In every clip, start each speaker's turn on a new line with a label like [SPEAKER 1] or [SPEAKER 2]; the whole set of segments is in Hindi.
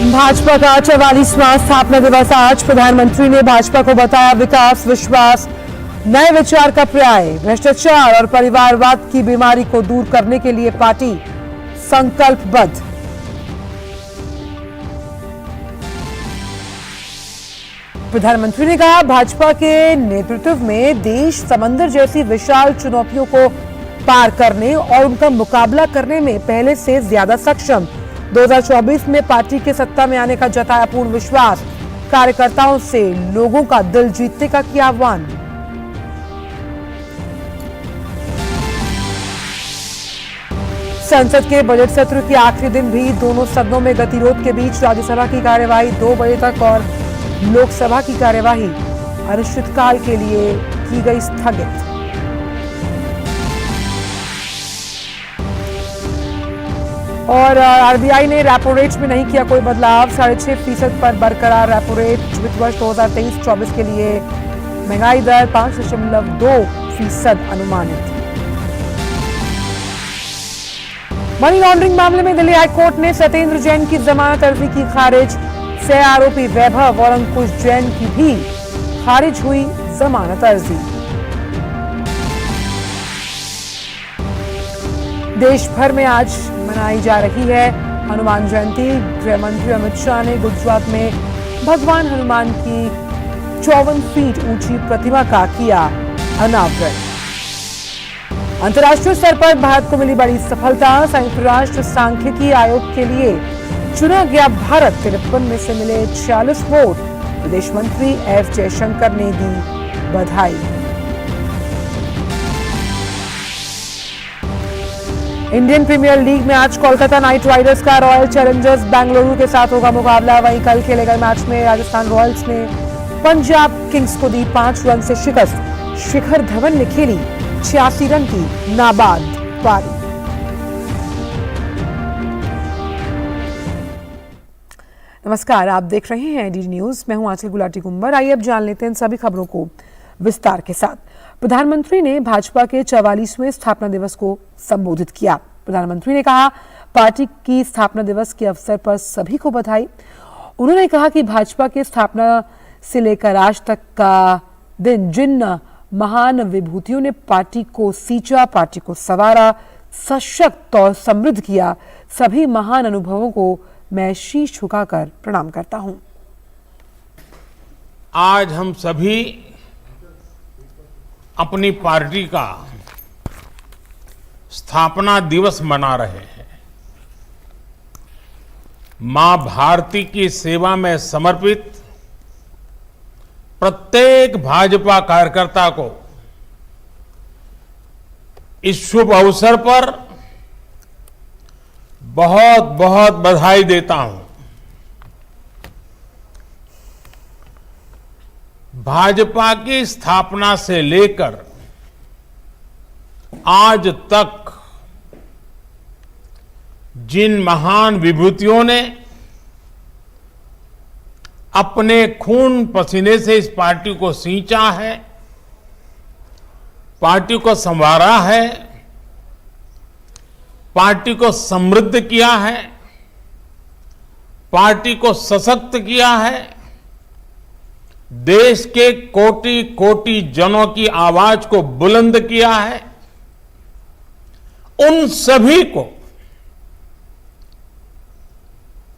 [SPEAKER 1] भाजपा का 44वां स्थापना दिवस आज। प्रधानमंत्री ने भाजपा को बताया विकास, विश्वास, नए विचार का पर्याय। भ्रष्टाचार और परिवारवाद की बीमारी को दूर करने के लिए पार्टी संकल्पबद्ध। प्रधानमंत्री ने कहा भाजपा के नेतृत्व में देश समंदर जैसी विशाल चुनौतियों को पार करने और उनका मुकाबला करने में पहले से ज्यादा सक्षम। 2024 में पार्टी के सत्ता में आने का जताया पूर्ण विश्वास। कार्यकर्ताओं से लोगों का दिल जीतने का किया आह्वान। संसद के बजट सत्र के आखिरी दिन भी दोनों सदनों में गतिरोध के बीच राज्यसभा की कार्यवाही 2 बजे तक और लोकसभा की कार्यवाही अनिश्चितकाल के लिए की गई स्थगित। और आरबीआई ने रेपो रेट में नहीं किया कोई बदलाव। 6.5% पर बरकरार रेपो रेट। वित्त वर्ष 2023-24 के लिए महंगाई दर 5.2% अनुमानित। मनी लॉन्ड्रिंग मामले में दिल्ली हाईकोर्ट ने सत्येंद्र जैन की जमानत अर्जी की खारिज। 6 आरोपी वैभव और अंकुश जैन की भी खारिज हुई जमानत अर्जी। देश भर में आज मनाई जा रही है हनुमान जयंती। गृह मंत्री अमित शाह ने गुजरात में भगवान हनुमान की 54 फीट ऊंची प्रतिमा का किया अनावरण। अंतर्राष्ट्रीय स्तर पर भारत को मिली बड़ी सफलता। संयुक्त राष्ट्र सांख्यिकी आयोग के लिए चुना गया भारत। 53 में से मिले 46 वोट। विदेश मंत्री एस जयशंकर ने दी बधाई। इंडियन प्रीमियर लीग में आज कोलकाता नाइट राइडर्स का रॉयल चैलेंजर्स बेंगलुरु के साथ होगा मुकाबला। वहीं कल खेले गए मैच में राजस्थान रॉयल्स ने पंजाब किंग्स को दी 5 रन से शिकस्त। शिखर धवन ने खेली 86 रन की नाबाद पारी। नमस्कार, आप देख रहे हैं डीडी न्यूज। मैं हूं आंचल गुलाटी कुंबर। आइए अब जान लेते हैं सभी खबरों को विस्तार के साथ। प्रधानमंत्री ने भाजपा के 44वें स्थापना दिवस को संबोधित किया। प्रधानमंत्री ने कहा पार्टी की स्थापना दिवस के अवसर पर सभी को बधाई। उन्होंने कहा कि भाजपा के स्थापना से लेकर आज तक का दिन जिन महान विभूतियों ने पार्टी को सींचा, पार्टी को संवारा, सशक्त और समृद्ध किया, सभी महान अनुभवों को मैं शीश झुकाकर प्रणाम करता हूं।
[SPEAKER 2] आज हम सभी अपनी पार्टी का स्थापना दिवस मना रहे हैं। मां भारती की सेवा में समर्पित प्रत्येक भाजपा कार्यकर्ता को इस शुभ अवसर पर बहुत बहुत बधाई देता हूं। भाजपा की स्थापना से लेकर आज तक जिन महान विभूतियों ने अपने खून पसीने से इस पार्टी को सींचा है, पार्टी को संवारा है, पार्टी को समृद्ध किया है, पार्टी को सशक्त किया है, देश के कोटि कोटि जनों की आवाज को बुलंद किया है, उन सभी को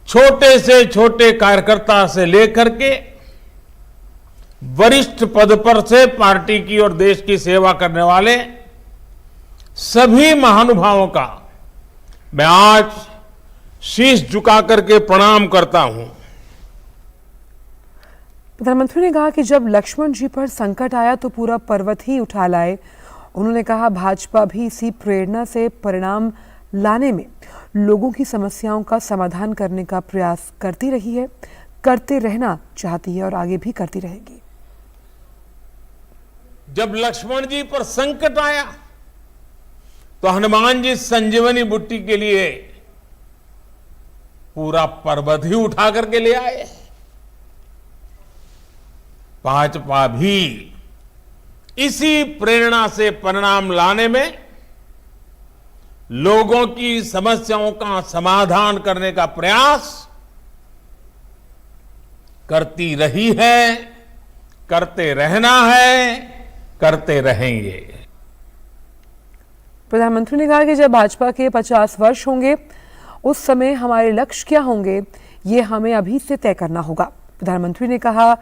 [SPEAKER 2] छोटे से छोटे कार्यकर्ता से लेकर के वरिष्ठ पद पर से पार्टी की और देश की सेवा करने वाले सभी महानुभावों का मैं आज शीश झुका करके प्रणाम करता हूं।
[SPEAKER 1] प्रधानमंत्री ने कहा कि जब लक्ष्मण जी पर संकट आया तो पूरा पर्वत ही उठा लाए। उन्होंने कहा भाजपा भी इसी प्रेरणा से परिणाम लाने में लोगों की समस्याओं का समाधान करने का प्रयास करती रही है, करते रहना चाहती है और आगे भी करती रहेगी।
[SPEAKER 2] जब लक्ष्मण जी पर संकट आया तो हनुमान जी संजीवनी बूटी के लिए पूरा पर्वत ही उठा करके ले आए। भाजपा भी इसी प्रेरणा से परिणाम लाने में लोगों की समस्याओं का समाधान करने का प्रयास करती रही है, करते रहना है, करते रहेंगे।
[SPEAKER 1] प्रधानमंत्री ने कहा कि जब भाजपा के 50 वर्ष होंगे उस समय हमारे लक्ष्य क्या होंगे ये हमें अभी से तय करना होगा। प्रधानमंत्री ने कहा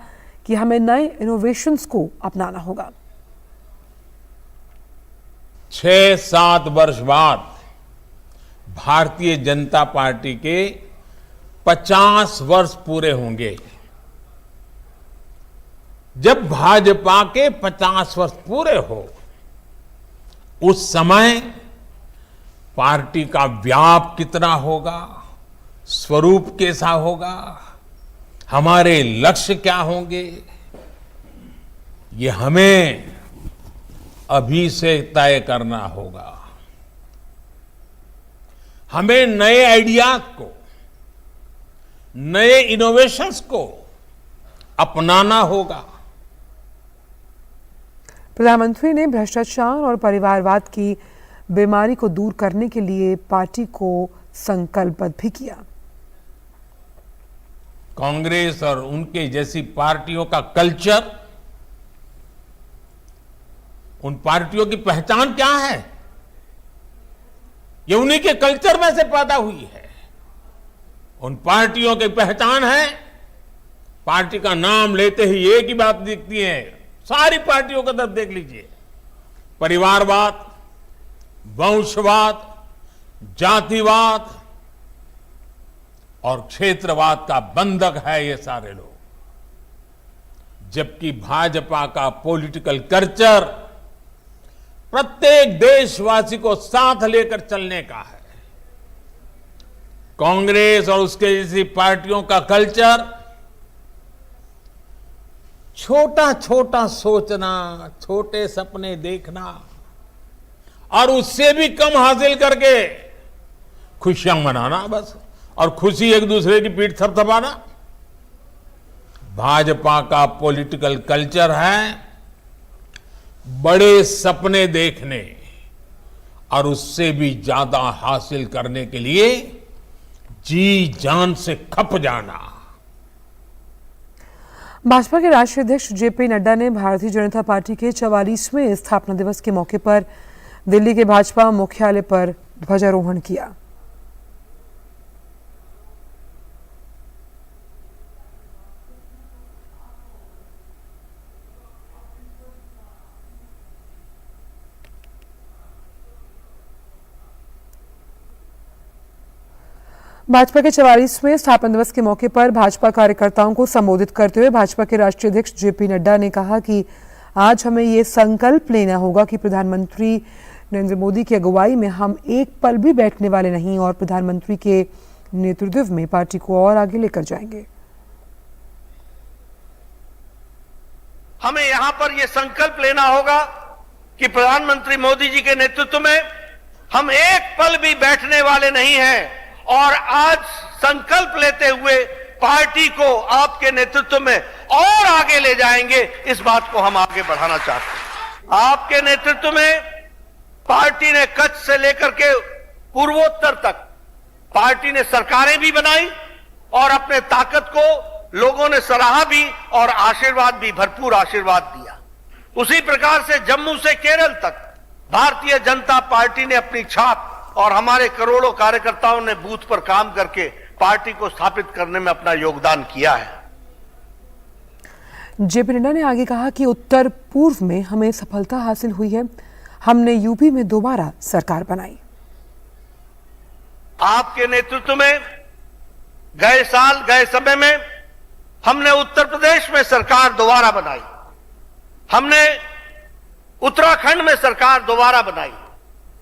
[SPEAKER 1] कि हमें नए इनोवेशंस को अपनाना होगा।
[SPEAKER 2] 6-7 वर्ष बाद भारतीय जनता पार्टी के 50 वर्ष पूरे होंगे। जब भाजपा के 50 वर्ष पूरे हो उस समय पार्टी का व्याप कितना होगा, स्वरूप कैसा होगा, हमारे लक्ष्य क्या होंगे, ये हमें अभी से तय करना होगा। हमें नए आइडियाज को, नए इनोवेशंस को अपनाना होगा।
[SPEAKER 1] प्रधानमंत्री ने भ्रष्टाचार और परिवारवाद की बीमारी को दूर करने के लिए पार्टी को संकल्पबद्ध भी किया।
[SPEAKER 2] कांग्रेस और उनके जैसी पार्टियों का कल्चर, उन पार्टियों की पहचान क्या है? ये उन्हीं के कल्चर में से पैदा हुई है। उन पार्टियों की पहचान है, पार्टी का नाम लेते ही एक ही बात दिखती है, सारी पार्टियों का तरफ देख लीजिए, परिवारवाद, वंशवाद, जातिवाद और क्षेत्रवाद का बंधक है ये सारे लोग। जबकि भाजपा का पॉलिटिकल कल्चर प्रत्येक देशवासी को साथ लेकर चलने का है। कांग्रेस और उसके जैसी पार्टियों का कल्चर छोटा छोटा सोचना, छोटे सपने देखना और उससे भी कम हासिल करके खुशियां मनाना बस, और खुशी एक दूसरे की पीठ थपथपाना। भाजपा का पॉलिटिकल कल्चर है बड़े सपने देखने और उससे भी ज्यादा हासिल करने के लिए जी जान से खप जाना।
[SPEAKER 1] भाजपा के राष्ट्रीय अध्यक्ष जेपी नड्डा ने भारतीय जनता पार्टी के 44वें स्थापना दिवस के मौके पर दिल्ली के भाजपा मुख्यालय पर ध्वजारोहण किया। भाजपा के 44वें स्थापना दिवस के मौके पर भाजपा कार्यकर्ताओं को संबोधित करते हुए भाजपा के राष्ट्रीय अध्यक्ष जेपी नड्डा ने कहा कि आज हमें ये संकल्प लेना होगा कि प्रधानमंत्री नरेंद्र मोदी की अगुवाई में हम एक पल भी बैठने वाले नहीं और प्रधानमंत्री के नेतृत्व में पार्टी को और आगे लेकर जाएंगे।
[SPEAKER 3] हमें यहां पर यह संकल्प लेना होगा कि प्रधानमंत्री मोदी जी के नेतृत्व में हम एक पल भी बैठने वाले नहीं हैं और आज संकल्प लेते हुए पार्टी को आपके नेतृत्व में और आगे ले जाएंगे। इस बात को हम आगे बढ़ाना चाहते हैं। आपके नेतृत्व में पार्टी ने कच्छ से लेकर के पूर्वोत्तर तक पार्टी ने सरकारें भी बनाई और अपने ताकत को लोगों ने सराहा भी और आशीर्वाद भी, भरपूर आशीर्वाद दिया। उसी प्रकार से जम्मू से केरल तक भारतीय जनता पार्टी ने अपनी छाप और हमारे करोड़ों कार्यकर्ताओं ने बूथ पर काम करके पार्टी को स्थापित करने में अपना योगदान किया है।
[SPEAKER 1] जेपी नड्डा ने आगे कहा कि उत्तर पूर्व में हमें सफलता हासिल हुई है, हमने यूपी में दोबारा सरकार बनाई।
[SPEAKER 3] आपके नेतृत्व में गए साल, गए समय में हमने उत्तर प्रदेश में सरकार दोबारा बनाई, हमने उत्तराखंड में सरकार दोबारा बनाई,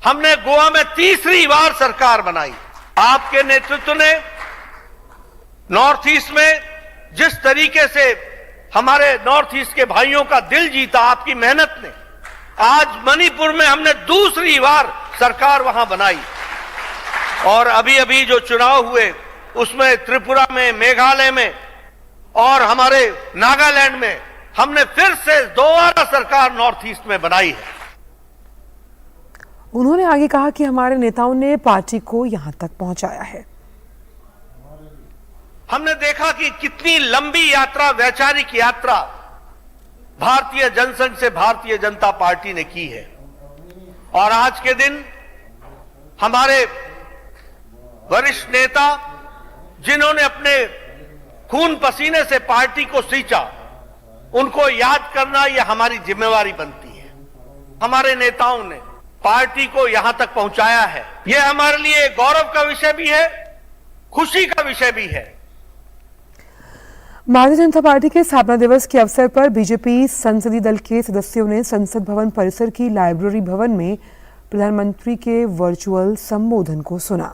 [SPEAKER 3] हमने गोवा में तीसरी बार सरकार बनाई। आपके नेतृत्व ने नॉर्थ ईस्ट में जिस तरीके से हमारे नॉर्थ ईस्ट के भाइयों का दिल जीता आपकी मेहनत ने, आज मणिपुर में हमने दूसरी बार सरकार वहां बनाई और अभी अभी जो चुनाव हुए उसमें त्रिपुरा में, मेघालय में और हमारे नागालैंड में हमने फिर से दोबारा सरकार नॉर्थ ईस्ट में बनाई है।
[SPEAKER 1] उन्होंने आगे कहा कि हमारे नेताओं ने पार्टी को यहां तक पहुंचाया है।
[SPEAKER 3] हमने देखा कि कितनी लंबी यात्रा, वैचारिक यात्रा भारतीय जनसंघ से भारतीय जनता पार्टी ने की है। और आज के दिन हमारे वरिष्ठ नेता, जिन्होंने अपने खून पसीने से पार्टी को सींचा, उनको याद करना यह हमारी जिम्मेवारी बनती है। हमारे नेताओं ने पार्टी को यहां तक पहुंचाया है। यह हमारे लिए गौरव का विषय भी है, खुशी का विषय भी है।
[SPEAKER 1] भारतीय जनता पार्टी के स्थापना दिवस के अवसर पर बीजेपी संसदीय दल के सदस्यों ने संसद भवन परिसर की लाइब्रेरी भवन में प्रधानमंत्री के वर्चुअल संबोधन को सुना।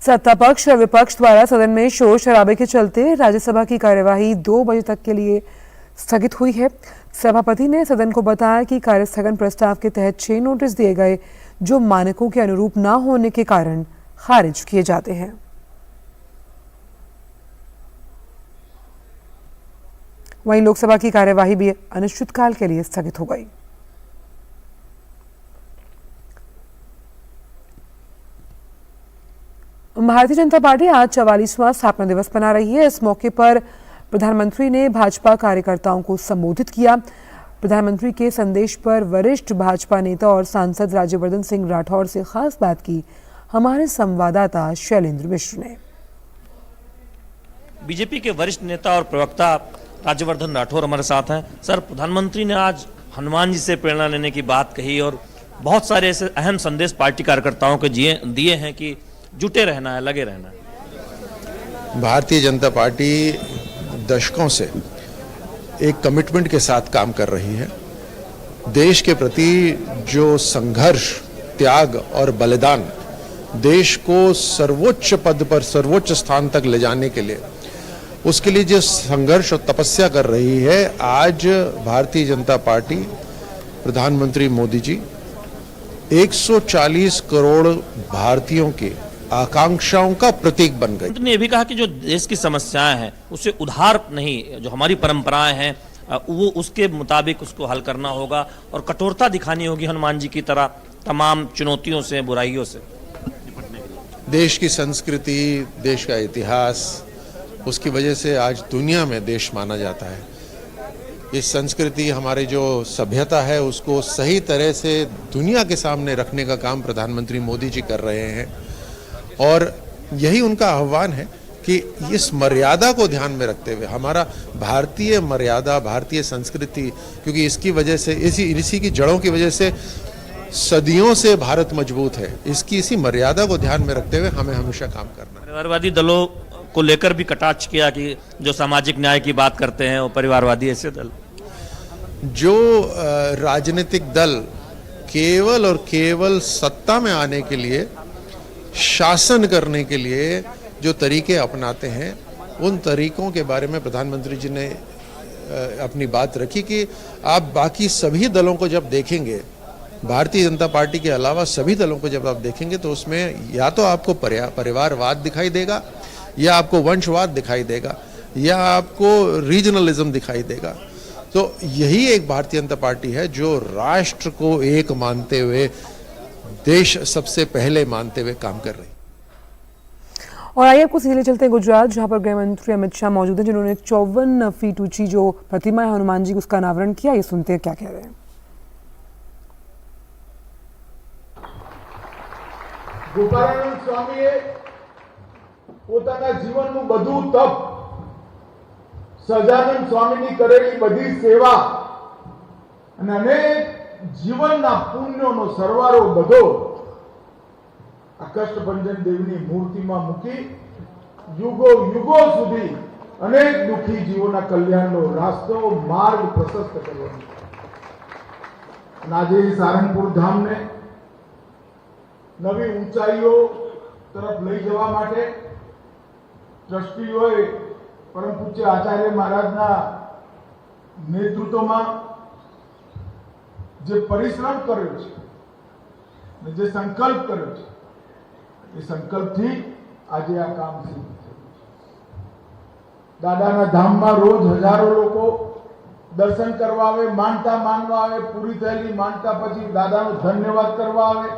[SPEAKER 1] सत्ता पक्ष और विपक्ष द्वारा सदन में शोर शराबे के चलते राज्यसभा की कार्यवाही 2 बजे तक के लिए स्थगित हुई है। सभापति ने सदन को बताया कि कार्यस्थगन प्रस्ताव के तहत 6 नोटिस दिए गए, जो मानकों के अनुरूप न होने के कारण खारिज किए जाते हैं। वहीं लोकसभा की कार्यवाही भी अनिश्चितकाल के लिए स्थगित हो गई। भारतीय जनता पार्टी आज 44वां स्थापना दिवस मना रही है। इस मौके पर प्रधानमंत्री ने भाजपा कार्यकर्ताओं को संबोधित किया। प्रधानमंत्री के संदेश पर वरिष्ठ भाजपा नेता और सांसद राज्यवर्धन सिंह राठौर से खास बात की हमारे संवाददाता शैलेंद्र मिश्र ने।
[SPEAKER 4] बीजेपी के वरिष्ठ नेता और प्रवक्ता राज्यवर्धन राठौर हमारे साथ हैं। सर, प्रधानमंत्री ने आज हनुमान जी से प्रेरणा लेने की बात कही और बहुत सारे ऐसे अहम संदेश पार्टी कार्यकर्ताओं को दिए हैं कि जुटे रहना है, लगे रहना है।
[SPEAKER 5] भारतीय जनता पार्टी दशकों से एक कमिटमेंट के साथ काम कर रही है। देश के प्रति जो संघर्ष, त्याग और बलिदान देश को सर्वोच्च पद पर, सर्वोच्च स्थान तक ले जाने के लिए, उसके लिए जो संघर्ष और तपस्या कर रही है, आज भारतीय जनता पार्टी, प्रधानमंत्री मोदी जी 140 करोड़ भारतीयों की आकांक्षाओं का प्रतीक बन गई।
[SPEAKER 4] उन्होंने ये भी कहा कि जो देश की समस्याएं हैं उसे उधार नहीं, जो हमारी परंपराएं हैं वो उसके मुताबिक उसको हल करना होगा और कठोरता दिखानी होगी हनुमान जी की तरह तमाम चुनौतियों से, बुराइयों से।
[SPEAKER 5] देश की संस्कृति, देश का इतिहास, उसकी वजह से आज दुनिया में देश माना जाता है। इस संस्कृति, हमारी जो सभ्यता है, उसको सही तरह से दुनिया के सामने रखने का काम प्रधानमंत्री मोदी जी कर रहे हैं और यही उनका आह्वान है कि इस मर्यादा को ध्यान में रखते हुए हमारा भारतीय मर्यादा, भारतीय संस्कृति, क्योंकि इसकी वजह से, इसी की जड़ों की वजह से सदियों से भारत मजबूत है, इसी मर्यादा को ध्यान में रखते हुए हमें हमेशा काम करना है।
[SPEAKER 4] परिवारवादी दलों को लेकर भी कटाक्ष किया कि जो सामाजिक न्याय की बात करते हैं वो परिवारवादी ऐसे दल,
[SPEAKER 5] जो राजनीतिक दल केवल और केवल सत्ता में आने के लिए, शासन करने के लिए जो तरीके अपनाते हैं, उन तरीकों के बारे में प्रधानमंत्री जी ने अपनी बात रखी कि आप बाकी सभी दलों को जब देखेंगे, भारतीय जनता पार्टी के अलावा सभी दलों को जब आप देखेंगे, तो उसमें या तो आपको परिवारवाद दिखाई देगा, या आपको वंशवाद दिखाई देगा, या आपको रीजनलिज्म दिखाई देगा। तो यही एक भारतीय जनता पार्टी है जो राष्ट्र को एक मानते हुए, देश सबसे पहले मानते हुए काम कर रही।
[SPEAKER 1] और आइए आपको सीधे चलते हैं गुजरात, जहां पर गृह मंत्री अमित शाह मौजूद हैं, जिन्होंने 54 फीट ऊंची जो प्रतिमा है हनुमान जी, उसका अनावरण किया। ये सुनते हैं क्या कह रहे हैं।
[SPEAKER 6] गोपालानंद स्वामीए પોતાના જીવનનું બધું તપ, સહજાનંદ સ્વામીની કરેલી બધી સેવા અને અનેક જીવનના પુણ્યોનો સરવાળો બધો આ કષ્ટભંજન દેવની મૂર્તિમાં મૂકી યુગો યુગો સુધી અનેક દુઃખી જીવોના કલ્યાણનો રાસ્તો, માર્ગ પ્રશસ્ત કર્યો। આજે સારંગપુર ધામને નવી ઊંચાઈઓ તરફ લઈ જવા માટે ટ્રસ્ટીઓએ પરમ પૂજ્ય આચાર્ય મહારાજના નેતૃત્વમાં જે પરિશ્રમ કર્યો છે, જે સંકલ્પ કર્યો છે, એ સંકલ્પથી આજે આ કામ સિદ્ધ થયું છે. દાદાના ધામમાં રોજ હજારો લોકો દર્શન કરવા આવે, માનતા માનવા આવે, પૂરી થયેલી માનતા પછી દાદાનો ધન્યવાદ કરવા આવે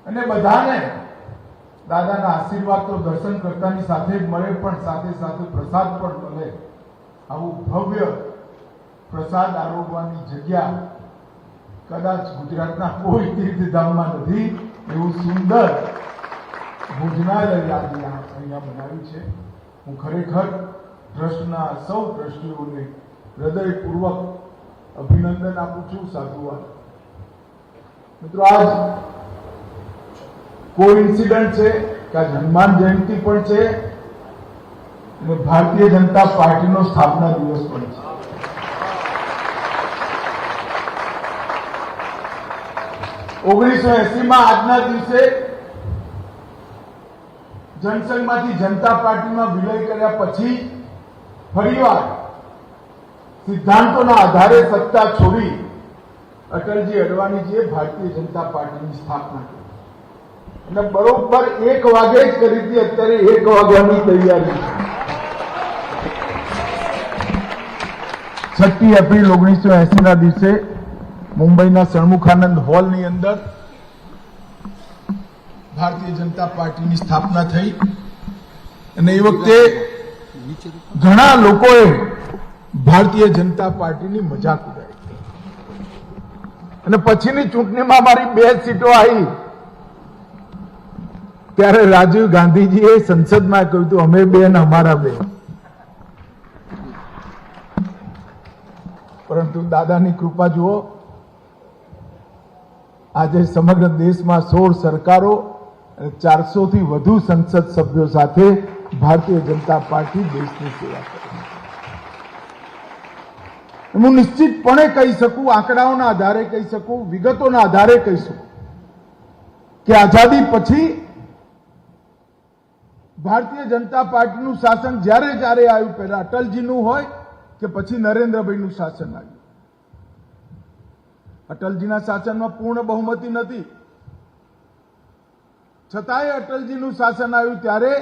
[SPEAKER 6] અને બધાને દાદાના આશીર્વાદ તો દર્શન કરતાની સાથે જ મળે, પણ સાથે સાથે પ્રસાદ પણ મળે. આવું ભવ્ય પ્રસાદ આરોગવાની જગ્યા કદાચ ગુજરાતના કોઈ તીર્થધામમાં નથી. એવું સુંદર ભોજનાલય આજે અહીંયા બનાવ્યું છે. હું ખરેખર ટ્રસ્ટના સૌ ટ્રસ્ટીઓને હૃદયપૂર્વક અભિનંદન આપું છું, સાધુવાદ. મિત્રો, આજ કોઇન્સિડન્ટ છે કે આજ હનુમાન જયંતિ પણ છે અને ભારતીય જનતા પાર્ટીનો સ્થાપના દિવસ પણ છે. માં આજના દિવસે જનસંઘમાંથી જનતા પાર્ટીમાં વિલય કર્યા પછી ફરીવાર સિદ્ધાંતોના આધારે સત્તા છોડી અટલજી અડવાણીજીએ ભારતીય જનતા પાર્ટીની સ્થાપના કરી અને બરોબર 1 વાગે જ કરી હતી. અત્યારે 1 વાગ્યાની તૈયારી છે. 6 એપ્રિલ 1980 ના દિવસે મુંબઈના સણમુખાનંદ હોલની અંદર ભારતીય જનતા પાર્ટીની સ્થાપના થઈ અને એ વખતે ઘણા લોકોએ ભારતીય જનતા પાર્ટીની મજાક ઉડાવી અને પછીની ચૂંટણીમાં મારી 2 સીટો આવી ત્યારે રાજીવ ગાંધીજીએ સંસદમાં કહ્યું હતું, અમે 2 ને અમારા 2. પરંતુ દાદાની કૃપા જુઓ, આજે સમગ્ર દેશમાં 16 સરકારો અને 400 થી વધુ સંસદ સભ્યો સાથે ભારતીય જનતા પાર્ટી દેશની સેવા કરે છે. હું નિશ્ચિતપણે કહી શકું, આંકડાઓના આધારે કહી શકું, વિગતોના આધારે કહી શકું કે આઝાદી પછી ભારતીય જનતા પાર્ટીનું શાસન જ્યારે જ્યારે આવ્યું, પહેલા અટલજીનું હોય કે પછી નરેન્દ્રભાઈનું શાસન આવ્યું. અટલજીના શાસનમાં પૂર્ણ બહુમતી નથી, છતાંય અટલજીનું શાસન આવ્યું ત્યારે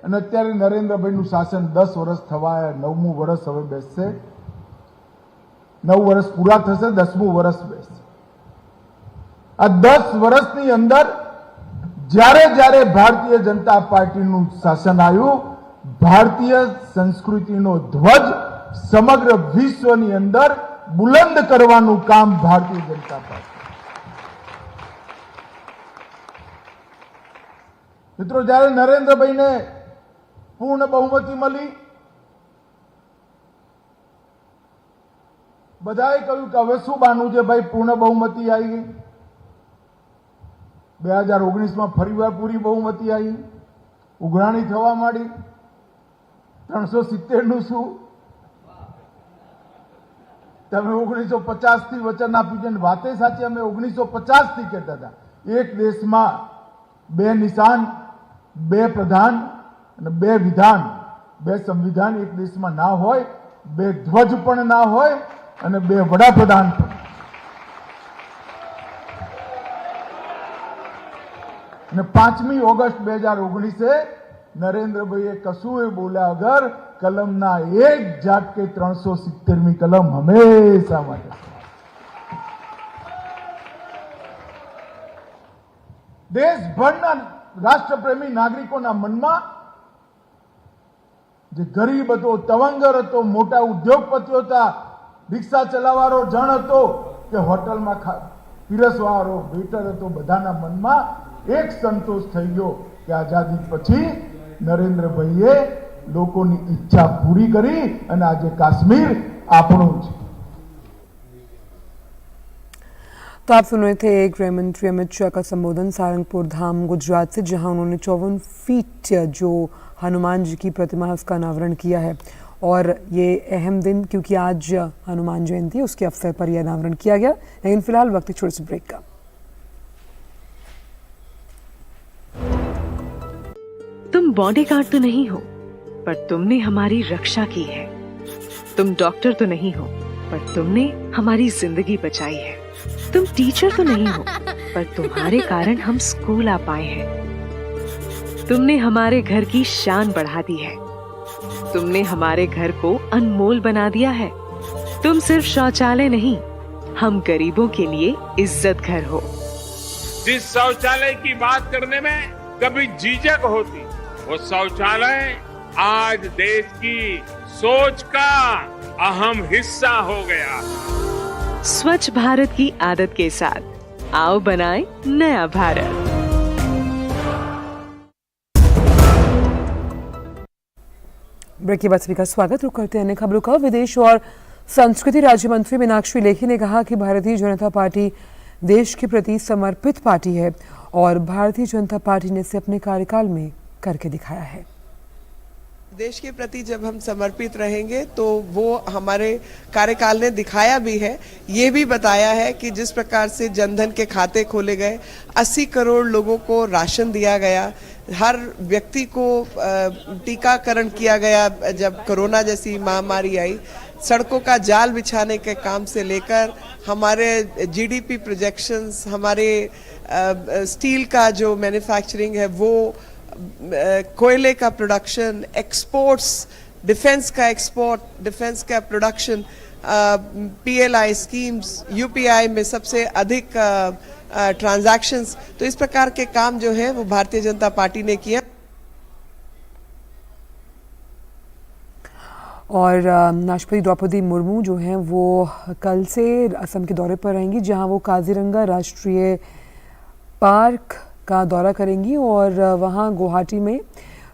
[SPEAKER 6] અને અત્યારે નરેન્દ્રભાઈનું શાસન 10 વર્ષ થવા, 9મું વર્ષ હવે બેસશે. 9 વર્ષ પૂરા થશે, 10મું વર્ષ બેસશે. આ 10 વર્ષની અંદર જ્યારે જ્યારે ભારતીય જનતા પાર્ટીનું શાસન આવ્યું, ભારતીય સંસ્કૃતિનો ધ્વજ સમગ્ર વિશ્વની અંદર બુલંદ કરવાનું કામ ભારતીય જનતા પાર્ટી. મિત્રો, જ્યારે નરેન્દ્રભાઈને પૂર્ણ બહુમતી મળી, બધાએ કહ્યું કે હવે શું બાનું છે ભાઈ, પૂર્ણ બહુમતી આવી ગઈ. 2019માં ફરીવાર પૂરી બહુમતી આવી, ઉઘરાણી થવા માંડી. 370 નું શું? તમે 1950 થી વચન આપ્યું છે, વાતે સાચી. અમે 1950 થી કહેતા હતા એક દેશમાં 2 નિશાન, 2 પ્રધાન અને 2 વિધાન, 2 સંવિધાન એક દેશમાં ના હોય, 2 ધ્વજ પણ ના હોય અને 2 વડાપ્રધાન પણ. અને 5મી ઓગસ્ટ 2019 નરેન્દ્રભાઈએ કશું એ બોલ્યા વગર કલમના એક ઝાટકે 370મી કલમ હંમેશા માટે દેશભરના રાષ્ટ્રપ્રેમી નાગરિકોના મનમાં જે ગરીબ હતો, તવંગર હતો, મોટા ઉદ્યોગપતિઓ હતા, રિક્ષા ચલાવવાનો જણ હતો કે હોટલમાં પીરસવાળો વેટર હતો, બધાના મનમાં એક સંતોષ થઈ ગયો કે આઝાદી પછી નરેન્દ્રભાઈએ લોકોની ઈચ્છા પૂરી કરી અને આજે काश्मीर આપણું છે.
[SPEAKER 1] तो आप सुन रहे थे गृह मंत्री अमित शाह का संबोधन सारंगपुर धाम गुजरात से, जहां उन्होंने 54 फीट जो हनुमान जी की प्रतिमा है उसका अनावरण किया है. और ये अहम दिन, क्योंकि आज हनुमान जयंती है, उसके अवसर पर यह अनावरण किया गया. लेकिन फिलहाल वक्त एक छोटे से ब्रेक का.
[SPEAKER 7] तुम बॉडीगार्ड तो नहीं हो, पर तुमने हमारी रक्षा की है. तुम डॉक्टर तो नहीं हो, पर तुमने हमारी जिंदगी बचाई है. तुम टीचर तो नहीं हो, पर तुम्हारे कारण हम स्कूल आ पाए हैं. तुमने हमारे घर की शान बढ़ा दी है। तुमने हमारे घर को अनमोल बना दिया है। तुम सिर्फ शौचालय नहीं, हम गरीबों के लिए इज्जत घर हो।
[SPEAKER 2] जिस शौचालय की बात करने में कभी झिझक होती, वो शौचालय आज देश की सोच का अहम हिस्सा हो गया।
[SPEAKER 7] स्वच्छ भारत की आदत के साथ आओ बनाएं नया भारत।
[SPEAKER 1] ब्रेक के बाद सभी का स्वागत। रुक करते हैं अन्य खबरों का। विदेश और संस्कृति राज्य मंत्री मीनाक्षी लेखी ने कहा कि भारतीय जनता पार्टी देश के प्रति समर्पित पार्टी है और भारतीय जनता पार्टी ने इसे अपने कार्यकाल में करके दिखाया है।
[SPEAKER 8] देश के प्रति जब हम समर्पित रहेंगे तो वो हमारे कार्यकाल ने दिखाया भी है। ये भी बताया है कि जिस प्रकार से जनधन के खाते खोले गए, 80 करोड़ लोगों को राशन दिया गया, हर व्यक्ति को टीकाकरण किया गया जब कोरोना जैसी महामारी आई, सड़कों का जाल बिछाने के काम से लेकर हमारे जीडीपी प्रोजेक्शंस, हमारे स्टील का जो मैन्युफैक्चरिंग है वो, कोयले का प्रोडक्शन, एक्सपोर्ट्स, डिफेंस का एक्सपोर्ट, डिफेंस का प्रोडक्शन, पीएलआई स्कीम्स, यूपीआई में सबसे अधिक ट्रांजैक्शंस, तो इस प्रकार के काम जो है वो भारतीय जनता पार्टी ने किया। और राष्ट्रपति द्रौपदी मुर्मू जो हैं वो कल से असम के दौरे पर रहेंगी, जहां वो काजीरंगा राष्ट्रीय पार्क का दौरा करेंगी और वहां गुवाहाटी में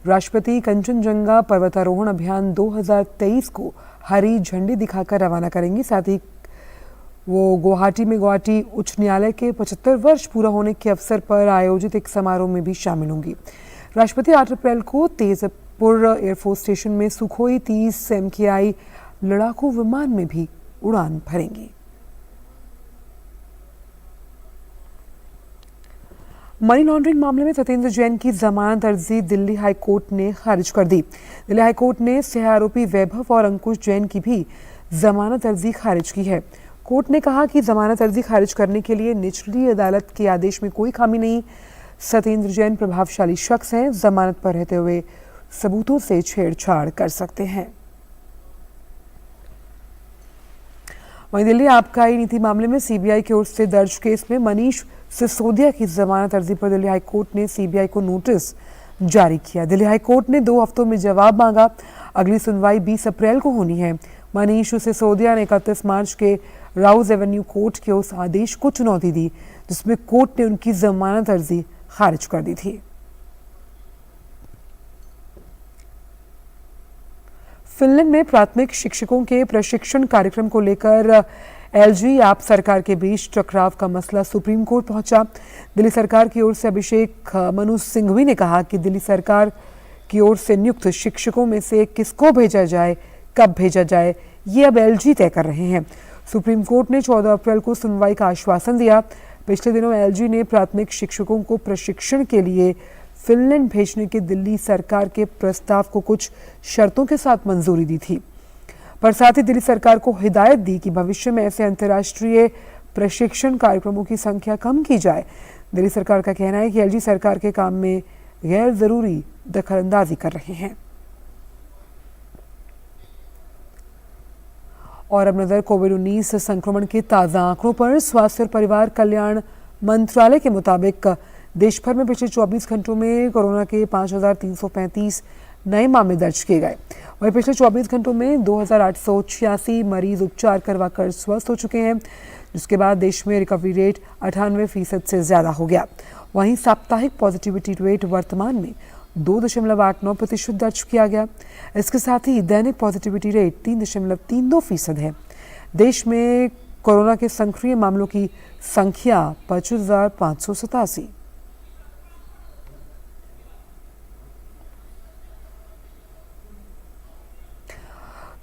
[SPEAKER 8] राष्ट्रपति कंचनजंगा पर्वतारोहण अभियान 2023 को हरी झंडी दिखाकर रवाना करेंगी। साथ ही वो गुवाहाटी में गुवाहाटी उच्च न्यायालय के 75 वर्ष पूरा होने के अवसर पर आयोजित एक समारोह में भी शामिल होंगी। राष्ट्रपति 8 अप्रैल को तेजपुर एयरफोर्स स्टेशन में सुखोई 30 MKI लड़ाकू विमान में भी उड़ान भरेंगी। मनी लॉन्ड्रिंग मामले में सत्येंद्र जैन की जमानत अर्जी दिल्ली हाईकोर्ट ने खारिज कर दी। दिल्ली हाईकोर्ट ने सह आरोपी वैभव और अंकुश जैन की भी जमानत अर्जी खारिज की है। कोर्ट ने कहा कि जमानत अर्जी खारिज करने के लिए निचली अदालत के आदेश में कोई खामी नहीं। सत्येंद्र जैन प्रभावशाली शख्स हैं, जमानत पर रहते हुए सबूतों से छेड़छाड़ कर सकते हैं। वहीं दिल्ली आबकारी नीति मामले में सीबीआई की ओर से दर्ज केस में मनीष सिसोदिया की जमानत अर्जी पर दिल्ली हाईकोर्ट ने सीबीआई को नोटिस जारी किया। दिल्ली हाईकोर्ट ने 2 हफ्तों में जवाब मांगा। अगली सुनवाई 20 अप्रैल को होनी है। मनीष सिसोदिया ने 31 मार्च के राउज एवेन्यू कोर्ट के उस आदेश को चुनौती दी जिसमें कोर्ट ने उनकी जमानत अर्जी खारिज कर दी थी। फिनलैंड में प्राथमिक शिक्षकों के प्रशिक्षण कार्यक्रम को लेकर एलजी आप सरकार के बीच टकराव का मसला सुप्रीम कोर्ट पहुंचा। दिल्ली सरकार की ओर से अभिषेक मनु सिंघवी ने कहा कि दिल्ली सरकार की ओर से नियुक्त शिक्षकों में से किसको भेजा जाए, कब भेजा जाए, ये अब एलजी तय कर रहे हैं। सुप्रीम कोर्ट ने 14 अप्रैल को सुनवाई का आश्वासन दिया। पिछले दिनों एलजी ने प्राथमिक शिक्षकों को प्रशिक्षण के लिए फिनलैंड भेजने के दिल्ली सरकार के प्रस्ताव को कुछ शर्तों के साथ मंजूरी दी थी, पर साथ ही दिल्ली सरकार को हिदायत दी कि भविष्य में ऐसे अंतर्राष्ट्रीय प्रशिक्षण कार्यक्रमों की संख्या कम की जाए। दिल्ली सरकार का कहना है कि एलजी सरकार के काम में गैर जरूरी दखलंदाजी कर रहे हैं। और अब नजर कोविड-19 संक्रमण के ताज़ा आंकड़ों पर। स्वास्थ्य और परिवार कल्याण मंत्रालय के मुताबिक देश भर में पिछले 24 घंटों में कोरोना के 5,335 नए मामले दर्ज किए गए। वहीं पिछले 24 घंटों में 2,886 मरीज उपचार करवाकर स्वस्थ हो चुके हैं, जिसके बाद देश में रिकवरी रेट 98% से ज्यादा हो गया। वहीं साप्ताहिक पॉजिटिविटी रेट वर्तमान में 2.89% दर्ज किया गया। इसके साथ ही दैनिक पॉजिटिविटी रेट 3.32% है। देश में कोरोना के सक्रिय मामलों की संख्या 25,587।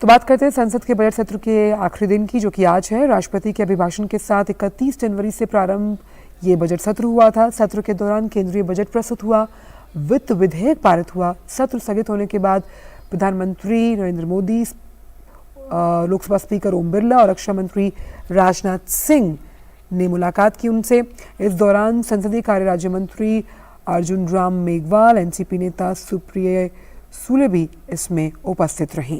[SPEAKER 8] तो बात करते हैं संसद के बजट सत्र के आखिरी दिन की, जो कि आज है। राष्ट्रपति के अभिभाषण के साथ 31 जनवरी से प्रारंभ ये बजट सत्र हुआ था। सत्र के दौरान केंद्रीय बजट प्रस्तुत हुआ, वित्त विधेयक पारित हुआ। सत्र स्थगित होने के बाद प्रधानमंत्री नरेंद्र मोदी, लोकसभा स्पीकर ओम बिरला और रक्षा मंत्री राजनाथ सिंह ने मुलाकात की उनसे। इस दौरान संसदीय कार्य राज्य मंत्री अर्जुन राम मेघवाल, एनसीपी नेता सुप्रिया सूले भी इसमें उपस्थित रहीं।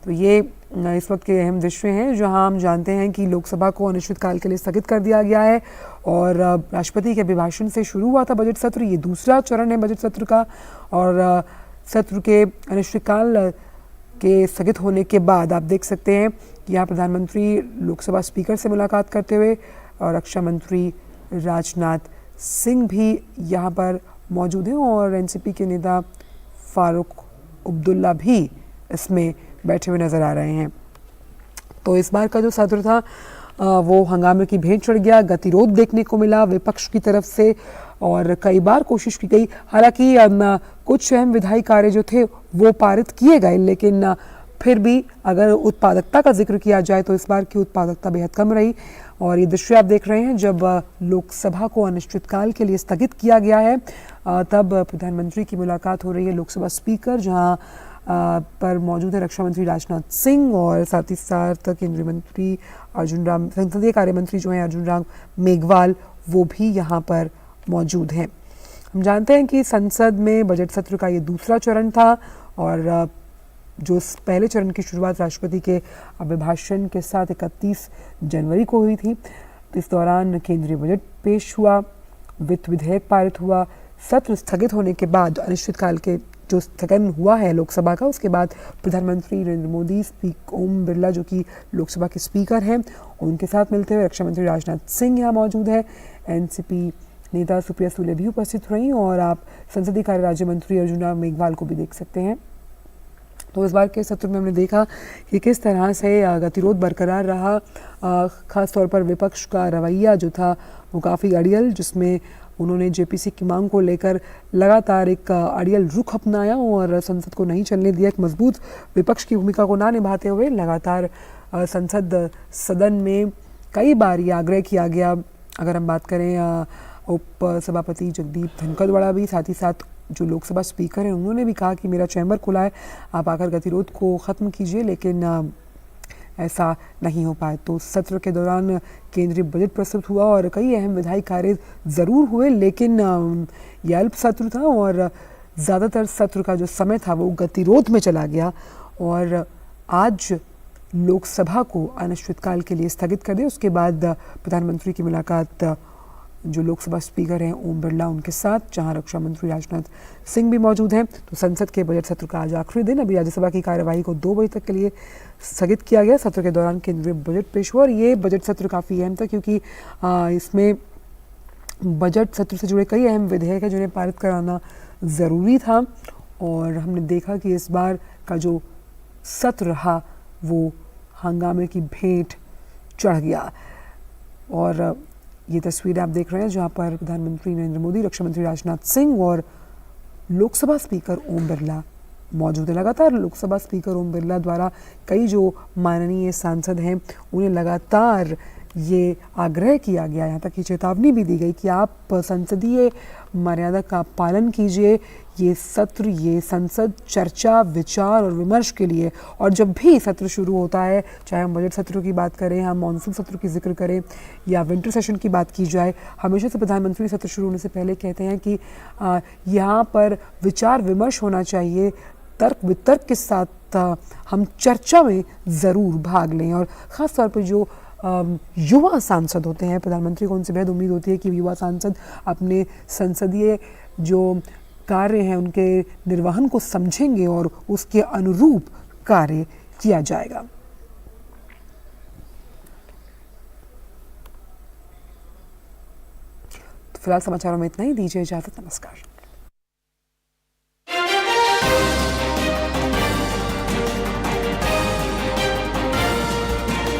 [SPEAKER 8] तो ये इस वक्त के अहम दृश्य हैं जहां हम जानते हैं कि लोकसभा को अनिश्चितकाल के लिए स्थगित कर दिया गया है और राष्ट्रपति के अभिभाषण से शुरू हुआ था बजट सत्र। ये दूसरा चरण है बजट सत्र का और सत्र के अनिश्चितकाल के स्थगित होने के बाद आप देख सकते हैं कि यहाँ प्रधानमंत्री लोकसभा स्पीकर से मुलाकात करते हुए और रक्षा मंत्री राजनाथ सिंह भी यहाँ पर मौजूद हैं और एनसीपी के नेता फारूक अब्दुल्ला भी इसमें बैठे हुए नजर आ रहे हैं। तो इस बार का जो सत्र था वो हंगामे की भेंट चढ़ गया, गतिरोध देखने को मिला विपक्ष की तरफ से और कई बार कोशिश की गई। हालांकि कुछ अहम विधायी कार्य जो थे वो पारित किए गए, लेकिन फिर भी अगर उत्पादकता का जिक्र किया जाए तो इस बार की उत्पादकता बेहद कम रही। और ये दृश्य आप देख रहे हैं जब लोकसभा को अनिश्चितकाल के लिए स्थगित किया गया है तब प्रधानमंत्री की मुलाकात हो रही है लोकसभा स्पीकर जहां पर मौजूद है रक्षा मंत्री राजनाथ सिंह और साथ ही साथ केंद्रीय मंत्री संसदीय कार्य मंत्री जो हैं अर्जुन राम मेघवाल वो भी यहाँ पर मौजूद हैं। हम जानते हैं कि संसद में बजट सत्र का ये दूसरा चरण था और जो पहले चरण की शुरुआत राष्ट्रपति के अभिभाषण के साथ 31 जनवरी को हुई थी। तो इस दौरान केंद्रीय बजट पेश हुआ, वित्त विधेयक पारित हुआ। सत्र स्थगित होने के बाद अनिश्चितकाल के जो स्थगन हुआ है लोकसभा का उसके बाद प्रधानमंत्री नरेंद्र मोदी ओम बिरला जो कि लोकसभा के स्पीकर हैं उनके साथ मिलते हुए रक्षा मंत्री राजनाथ सिंह यहाँ मौजूद है, एनसीपी नेता सुप्रिया सूले भी उपस्थित रहीं और आप संसदीय कार्य राज्य मंत्री अर्जुन राम मेघवाल को भी देख सकते हैं। तो इस बार के सत्र में हमने देखा कि किस तरह से गतिरोध बरकरार रहा, खास तौर पर विपक्ष का रवैया जो था वो काफ़ी अड़ियल, जिसमें उन्होंने जेपीसी की मांग को लेकर लगातार एक अड़ियल रुख अपनाया और संसद को नहीं चलने दिया। एक मजबूत विपक्ष की भूमिका को ना निभाते हुए लगातार संसद सदन में कई बार ये आग्रह किया गया। अगर हम बात करें उप सभापति जगदीप धनखड़ द्वारा भी, साथ ही साथ जो लोकसभा स्पीकर हैं उन्होंने भी कहा कि मेरा चैम्बर खुला है, आप आकर गतिरोध को ख़त्म कीजिए, लेकिन ऐसा नहीं हो पाया। तो सत्र के दौरान केंद्रीय बजट प्रस्तुत हुआ और कई अहम विधायी कार्य ज़रूर हुए, लेकिन यह अल्प सत्र था और ज़्यादातर सत्र का जो समय था वो गतिरोध में चला गया और आज लोकसभा को अनिश्चितकाल के लिए स्थगित कर दिया। उसके बाद प्रधानमंत्री की मुलाकात जो लोकसभा स्पीकर हैं ओम बिरला उनके साथ, जहां रक्षा मंत्री राजनाथ सिंह भी मौजूद हैं। तो संसद के बजट सत्र का आज आखिरी दिन, अभी राज्यसभा की कार्यवाही को 2 बजे तक के लिए स्थगित किया गया। सत्र के दौरान केंद्रीय बजट पेश हुआ और ये बजट सत्र काफ़ी अहम था क्योंकि इसमें बजट सत्र से जुड़े कई अहम विधेयक हैं जिन्हें पारित कराना ज़रूरी था और हमने देखा कि इस बार का जो सत्र रहा वो हंगामे की भेंट चढ़ गया। और ये तस्वीरें आप देख रहे हैं जहां पर प्रधानमंत्री नरेंद्र मोदी, रक्षा मंत्री राजनाथ सिंह और लोकसभा स्पीकर ओम बिरला मौजूद है। लगातार लोकसभा स्पीकर ओम बिरला द्वारा कई जो माननीय सांसद हैं उन्हें लगातार ये आग्रह किया गया, यहाँ तक कि चेतावनी भी दी गई कि आप संसदीय मर्यादा का पालन कीजिए। ये सत्र, ये संसद चर्चा, विचार और विमर्श के लिए, और जब भी सत्र शुरू होता है, चाहे हम बजट सत्र की बात करें, हम मानसून सत्र की जिक्र करें या विंटर सेशन की बात की जाए, हमेशा से प्रधानमंत्री सत्र शुरू होने से पहले कहते हैं कि यहाँ पर विचार विमर्श होना चाहिए, तर्क वितर्क के साथ हम चर्चा में ज़रूर भाग लें। और ख़ास तौर पर जो युवा सांसद होते हैं, प्रधानमंत्री को उनसे बेहद उम्मीद होती है कि युवा सांसद अपने संसदीय जो कार्य हैं उनके निर्वहन को समझेंगे और उसके अनुरूप कार्य किया जाएगा। तो फिलहाल समाचारों में इतना ही, दीजिए इजाजत, नमस्कार।